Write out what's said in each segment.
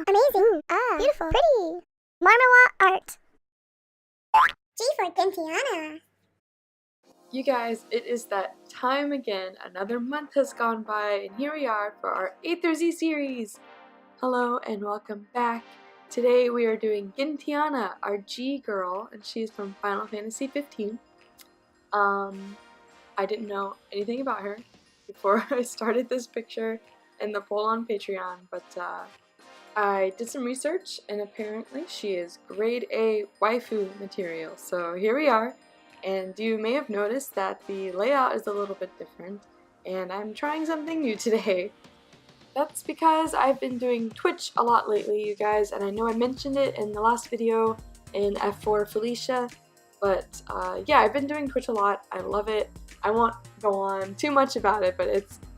Amazing. Beautiful. Pretty. Marmewa art. G for Gentiana. You guys, it is that time again. Another month has gone by, and here we are for our A through Z series. Hello and welcome back. Today we are doing Gentiana, our G girl, and she's from Final Fantasy 15. I didn't know anything about her before I started this picture in the poll on Patreon, but I did some research, and apparently she is grade A waifu material. So here we are, and you may have noticed that the layout is a little bit different, and I'm trying something new today. That's because I've been doing Twitch a lot lately, you guys, and I know I mentioned it in the last video in F4 Felicia, but yeah, I've been doing Twitch a lot. I love it. I won't go on too much about it, but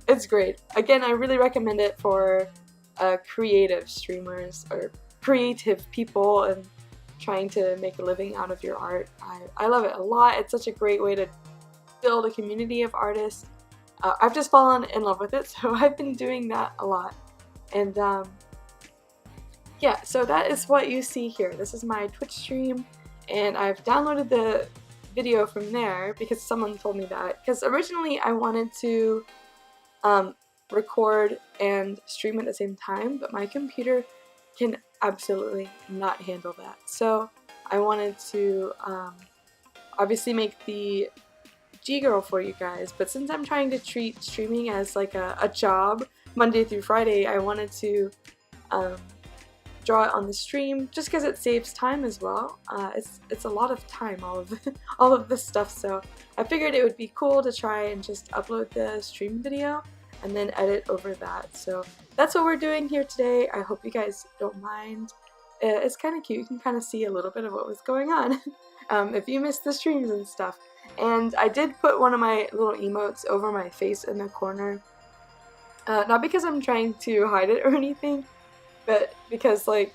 it's great. Again, I really recommend it for creative streamers or creative people and trying to make a living out of your art. I love it a lot. It's such a great way to build a community of artists. I've just fallen in love with it, so I've been doing that a lot. And yeah, so that is what you see here. This is my Twitch stream, and I've downloaded the video from there because someone told me that. Because originally I wanted to record and stream at the same time, but my computer can absolutely not handle that. So I wanted to obviously make the G-Girl for you guys, but since I'm trying to treat streaming as like a job Monday through Friday, I wanted to draw it on the stream just because it saves time as well. It's a lot of time, all of this stuff, so I figured it would be cool to try and just upload the stream video and then edit over that. So that's what we're doing here today. I hope you guys don't mind. It's kind of cute. You can kind of see a little bit of what was going on if you missed the streams and stuff. And I did put one of my little emotes over my face in the corner. Not because I'm trying to hide it or anything, but because, like,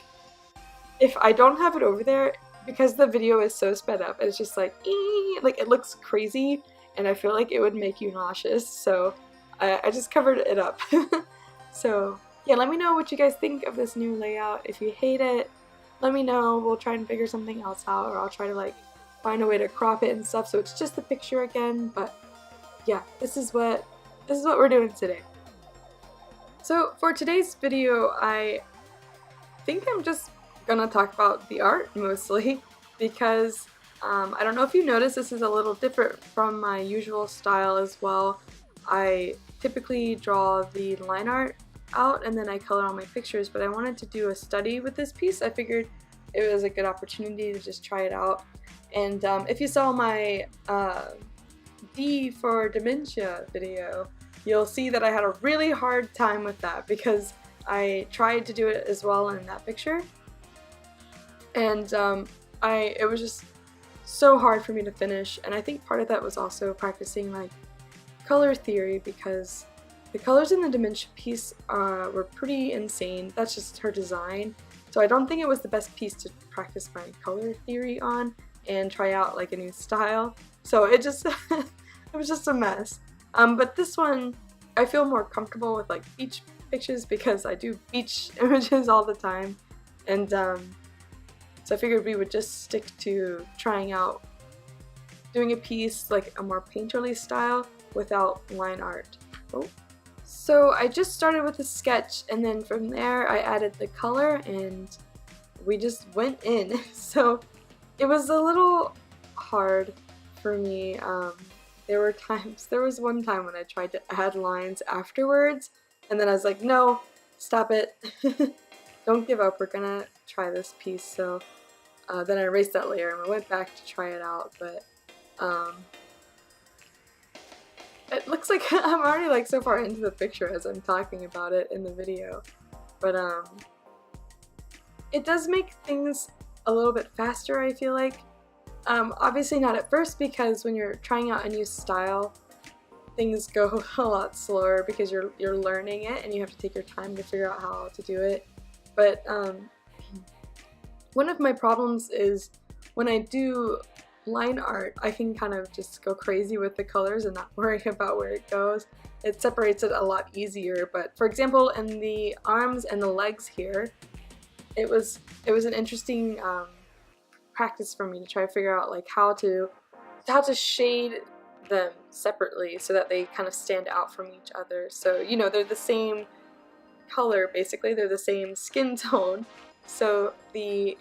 if I don't have it over there, because the video is so sped up, it's just like, like it looks crazy, and I feel like it would make you nauseous, so I just covered it up. So yeah, let me know what you guys think of this new layout. If you hate it, let me know. We'll try and figure something else out, or I'll try to like find a way to crop it and stuff so it's just the picture again. But yeah, this is what we're doing today. So for today's video, I think I'm just gonna talk about the art mostly because I don't know if you noticed, this is a little different from my usual style as well. I typically draw the line art out and then I color all my pictures, but I wanted to do a study with this piece. I figured it was a good opportunity to just try it out. And if you saw my D for dementia video, you'll see that I had a really hard time with that because I tried to do it as well in that picture, and it was just so hard for me to finish. And I think part of that was also practicing like color theory, because the colors in the dementia piece were pretty insane. That's just her design, so I don't think it was the best piece to practice my color theory on and try out like a new style. So it just it was just a mess. But this one I feel more comfortable with, like beach pictures, because I do beach images all the time, and so I figured we would just stick to trying out doing a piece like a more painterly style without line art. Oh. So I just started with a sketch, and then from there I added the color and we just went in. So it was a little hard for me. There was one time when I tried to add lines afterwards, and then I was like, no, stop it. Don't give up, we're gonna try this piece. So then I erased that layer and I went back to try it out, but it looks like I'm already like so far into the picture as I'm talking about it in the video. But it does make things a little bit faster, I feel like. Obviously not at first, because when you're trying out a new style, things go a lot slower because you're learning it and you have to take your time to figure out how to do it. But one of my problems is when I do line art, I can kind of just go crazy with the colors and not worry about where it goes. It separates it a lot easier. But for example, in the arms and the legs here, it was an interesting practice for me to try to figure out like how to shade them separately so that they kind of stand out from each other. So, you know, they're the same color basically, they're the same skin tone. So the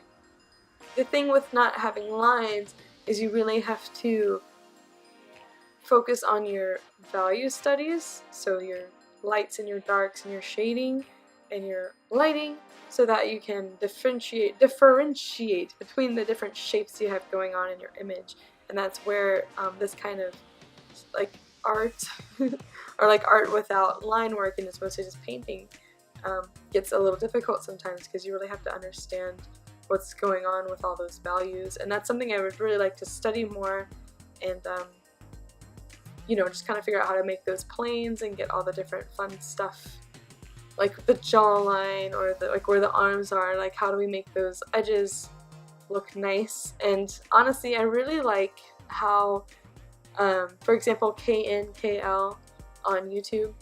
thing with not having lines is you really have to focus on your value studies, so your lights and your darks and your shading and your lighting, so that you can differentiate between the different shapes you have going on in your image. And that's where this kind of like art or like art without line work and it's mostly just painting gets a little difficult sometimes, because you really have to understand what's going on with all those values. And that's something I would really like to study more, and you know, just kind of figure out how to make those planes and get all the different fun stuff, like the jawline or the, like where the arms are, like how do we make those edges look nice. And honestly, I really like how for example, KNKL on YouTube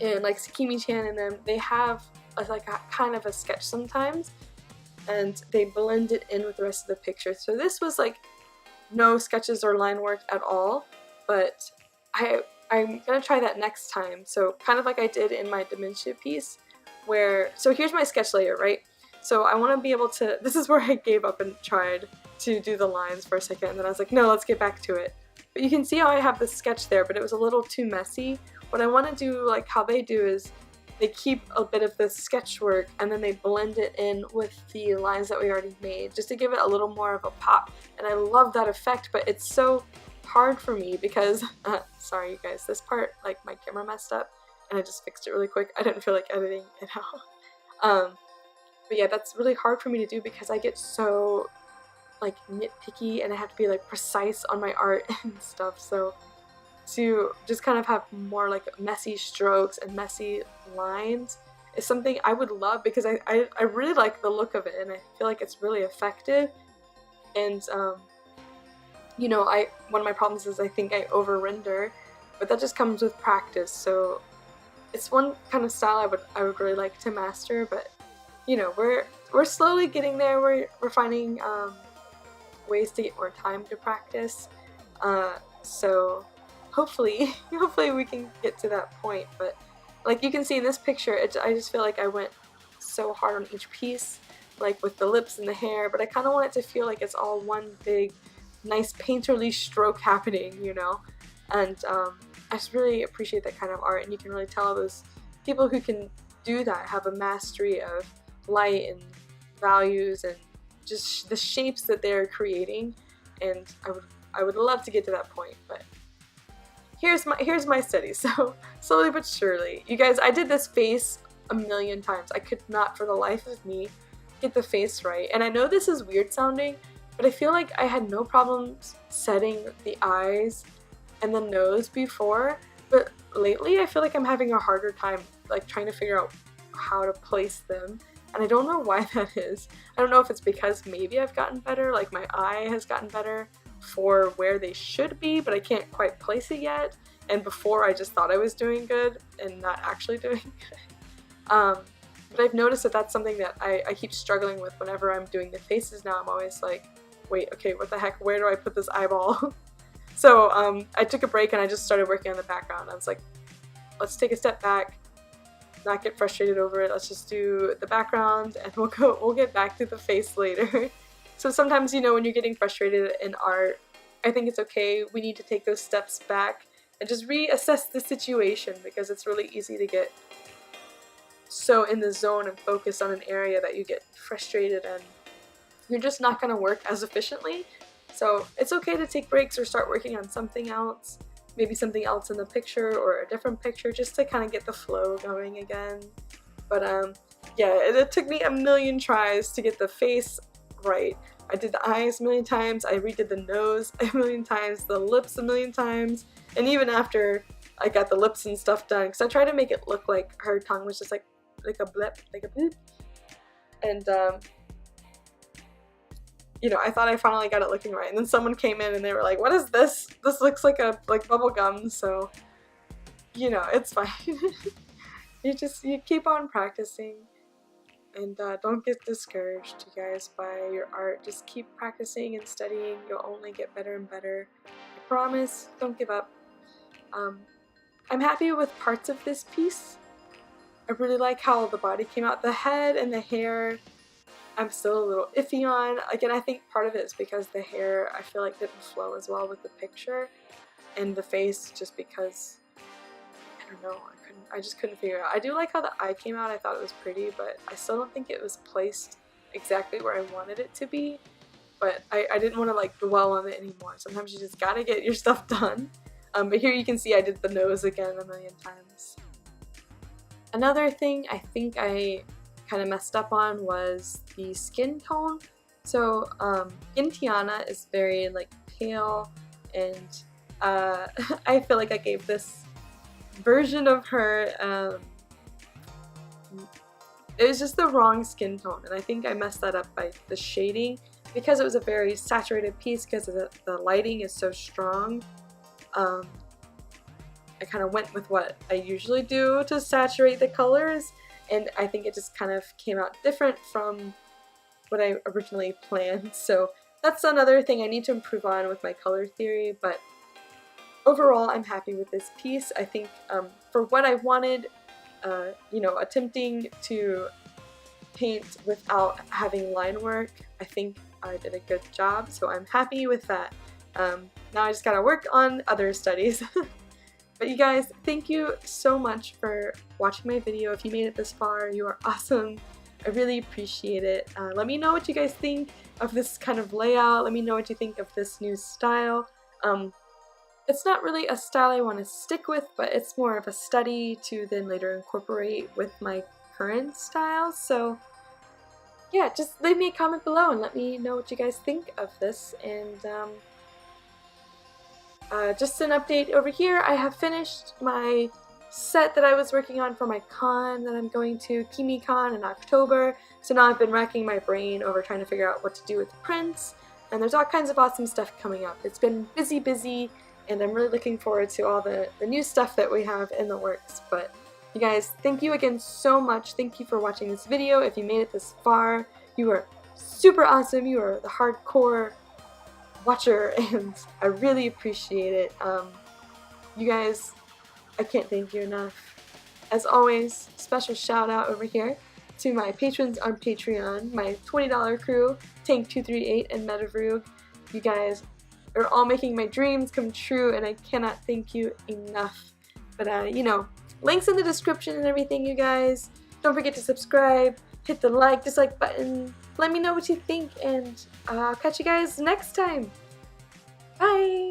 and like Sakimi-chan and them, they have like a kind of a sketch sometimes, and they blend it in with the rest of the picture. So this was like no sketches or line work at all, but I'm gonna try that next time. So kind of like I did in my dementia piece, where, so here's my sketch layer, right? So I want to be able to, this is where I gave up and tried to do the lines for a second, and then I was like, no, let's get back to it. But you can see how I have the sketch there, but it was a little too messy. What I want to do, like how they do, is they keep a bit of the sketch work and then they blend it in with the lines that we already made, just to give it a little more of a pop. And I love that effect, but it's so hard for me because, sorry you guys, this part, like my camera messed up and I just fixed it really quick. I didn't feel like editing it out. But yeah, that's really hard for me to do because I get so like nitpicky and I have to be like precise on my art and stuff. So to just kind of have more like messy strokes and messy lines is something I would love, because I really like the look of it and I feel like it's really effective. And you know, one of my problems is I think I over render, but that just comes with practice. So it's one kind of style I would really like to master, but you know, we're slowly getting there. We're finding ways to get more time to practice. So hopefully we can get to that point. But like you can see in this picture, I just feel like I went so hard on each piece, like with the lips and the hair, but I kind of want it to feel like it's all one big nice painterly stroke happening, you know. And I just really appreciate that kind of art, and you can really tell those people who can do that have a mastery of light and values and just the shapes that they're creating. And I would love to get to that point, but here's my study. So slowly but surely, you guys, I did this face a million times. I could not for the life of me get the face right. And I know this is weird sounding, but I feel like I had no problems setting the eyes and the nose before, but lately I feel like I'm having a harder time like trying to figure out how to place them. And I don't know why that is. I don't know if it's because maybe I've gotten better, like my eye has gotten better for where they should be, but I can't quite place it yet. And before I just thought I was doing good and not actually doing good. But I've noticed that that's something that I keep struggling with whenever I'm doing the faces now. I'm always like, wait, okay, what the heck, where do I put this eyeball? So I took a break and I just started working on the background. I was like, let's take a step back, not get frustrated over it. Let's just do the background and we'll get back to the face later. So sometimes, you know, when you're getting frustrated in art, I think it's okay. We need to take those steps back and just reassess the situation, because it's really easy to get so in the zone and focus on an area that you get frustrated and you're just not going to work as efficiently. So it's okay to take breaks or start working on something else, maybe something else in the picture or a different picture, just to kind of get the flow going again. But yeah, it took me a million tries to get the face right. I did the eyes a million times, I redid the nose a million times, the lips a million times, and even after I got the lips and stuff done, because I tried to make it look like her tongue was just like a blip, like a boop. And you know, I thought I finally got it looking right, and then someone came in and they were like, what is this? This looks like bubble gum. So, you know, it's fine. You keep on practicing. And don't get discouraged, you guys, by your art. Just keep practicing and studying. You'll only get better and better. I promise. Don't give up. I'm happy with parts of this piece. I really like how the body came out. The head and the hair, I'm still a little iffy on. Again, I think part of it is because the hair, I feel like, didn't flow as well with the picture. And the face, just because, I don't know, I just couldn't figure it out. I do like how the eye came out. I thought it was pretty, but I still don't think it was placed exactly where I wanted it to be. But I didn't want to like dwell on it anymore. Sometimes you just gotta get your stuff done. But here you can see I did the nose again a million times. Another thing I think I kind of messed up on was the skin tone. So Gentiana is very like pale, and I feel like I gave this version of her, it was just the wrong skin tone, and I think I messed that up by the shading because it was a very saturated piece because the lighting is so strong. I kind of went with what I usually do to saturate the colors, and I think it just kind of came out different from what I originally planned. So that's another thing I need to improve on with my color theory, but overall I'm happy with this piece. I think for what I wanted, you know, attempting to paint without having line work, I think I did a good job, so I'm happy with that. Now I just gotta work on other studies. But you guys, thank you so much for watching my video. If you made it this far, you are awesome. I really appreciate it. Let me know what you guys think of this kind of layout. Let me know what you think of this new style. It's not really a style I want to stick with, but it's more of a study to then later incorporate with my current style. So yeah, just leave me a comment below and let me know what you guys think of this. And just an update over here, I have finished my set that I was working on for my con that I'm going to, KimiCon, in October. So now I've been racking my brain over trying to figure out what to do with prints, and there's all kinds of awesome stuff coming up. It's been busy, and I'm really looking forward to all the new stuff that we have in the works. But you guys, thank you again so much. Thank you for watching this video. If you made it this far, you are super awesome. You are the hardcore watcher, and I really appreciate it. You guys, I can't thank you enough. As always, special shout out over here to my patrons on Patreon, my $20 crew, Tank238 and Metavrug. You guys are all making my dreams come true, and I cannot thank you enough. But you know, links in the description and everything, you guys. Don't forget to subscribe, hit the like, dislike button. Let me know what you think, and I'll catch you guys next time. Bye!